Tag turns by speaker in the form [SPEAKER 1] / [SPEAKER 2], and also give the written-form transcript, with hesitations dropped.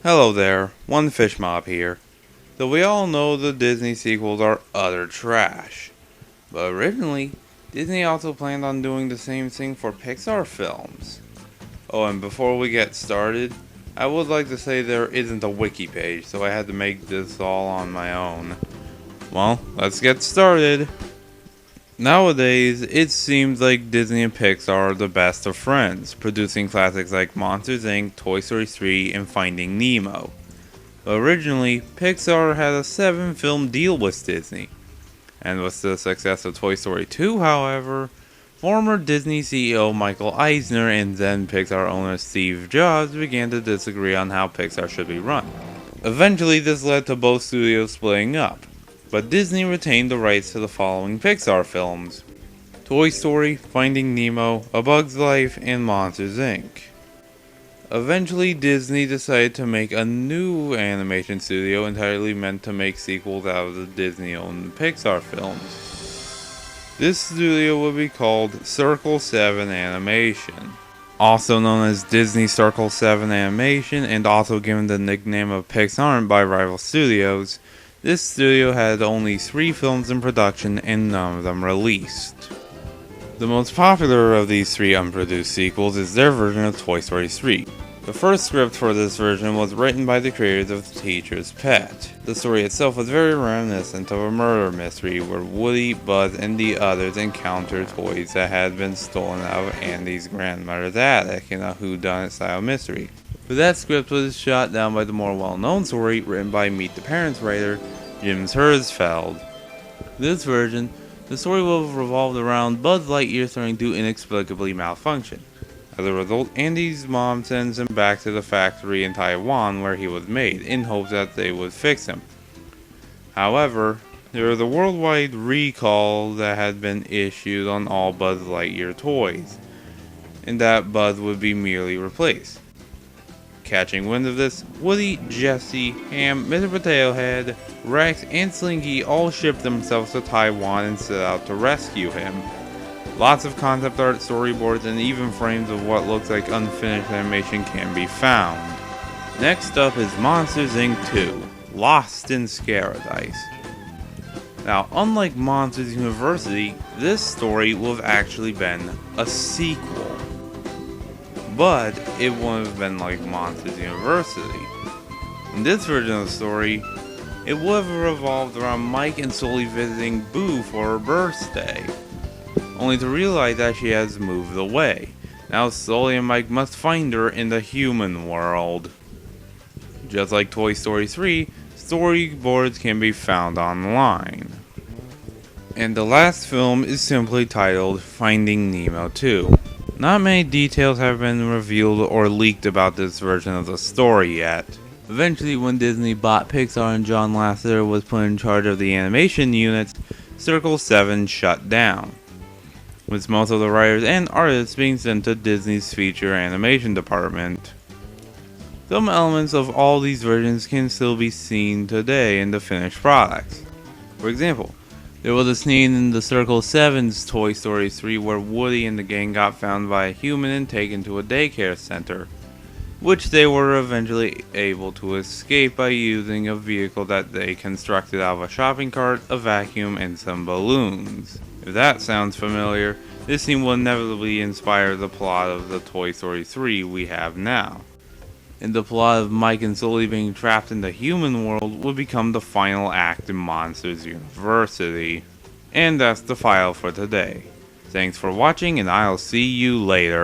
[SPEAKER 1] Hello there, One Fish Mob here. So we all know the Disney sequels are utter trash. But originally, Disney also planned on doing the same thing for Pixar films. Oh, and before we get started, I would like to say there isn't a wiki page, so I had to make this all on my own. Well, let's get started. Nowadays, it seems like Disney and Pixar are the best of friends, producing classics like Monsters Inc., Toy Story 3, and Finding Nemo. Originally, Pixar had a 7-film deal with Disney, and with the success of Toy Story 2, however, former Disney CEO Michael Eisner and then Pixar owner Steve Jobs began to disagree on how Pixar should be run. Eventually, this led to both studios splitting up, but Disney retained the rights to the following Pixar films: Toy Story, Finding Nemo, A Bug's Life, and Monsters Inc. Eventually, Disney decided to make a new animation studio entirely meant to make sequels out of the Disney-owned Pixar films. This studio would be called Circle 7 Animation. Also known as Disney Circle 7 Animation and also given the nickname of Pixar by rival studios, this studio had only 3 films in production and none of them released. The most popular of these 3 unproduced sequels is their version of Toy Story 3. The first script for this version was written by the creators of The Teacher's Pet. The story itself was very reminiscent of a murder mystery where Woody, Buzz, and the others encounter toys that had been stolen out of Andy's grandmother's attic in a whodunit style mystery. But that script was shot down by the more well-known story written by Meet the Parents writer Jim Herzfeld. This version, the story will have revolved around Buzz Lightyear starting to inexplicably malfunction. As a result, Andy's mom sends him back to the factory in Taiwan where he was made, in hopes that they would fix him. However, there was a worldwide recall that had been issued on all Buzz Lightyear toys, and that Buzz would be merely replaced. Catching wind of this, Woody, Jesse, Ham, Mr. Potato Head, Rex, and Slinky all ship themselves to Taiwan and set out to rescue him. Lots of concept art, storyboards, and even frames of what looks like unfinished animation can be found. Next up is Monsters Inc. 2, Lost in Scaradise. Now, unlike Monsters University, this story would have actually been a sequel. But it wouldn't have been like Monsters University. In this version of the story, it would have revolved around Mike and Sully visiting Boo for her birthday, only to realize that she has moved away. Now Sully and Mike must find her in the human world. Just like Toy Story 3, storyboards can be found online. And the last film is simply titled Finding Nemo 2. Not many details have been revealed or leaked about this version of the story yet. Eventually, when Disney bought Pixar and John Lasseter was put in charge of the animation units, Circle 7 shut down, with most of the writers and artists being sent to Disney's feature animation department. Some elements of all these versions can still be seen today in the finished products. For example, there was a scene in the Circle 7's Toy Story 3 where Woody and the gang got found by a human and taken to a daycare center, which they were eventually able to escape by using a vehicle that they constructed out of a shopping cart, a vacuum, and some balloons. If that sounds familiar, this scene will inevitably inspire the plot of the Toy Story 3 we have now. And the plot of Mike and Sully being trapped in the human world would become the final act in Monsters University. And that's the file for today. Thanks for watching, and I'll see you later.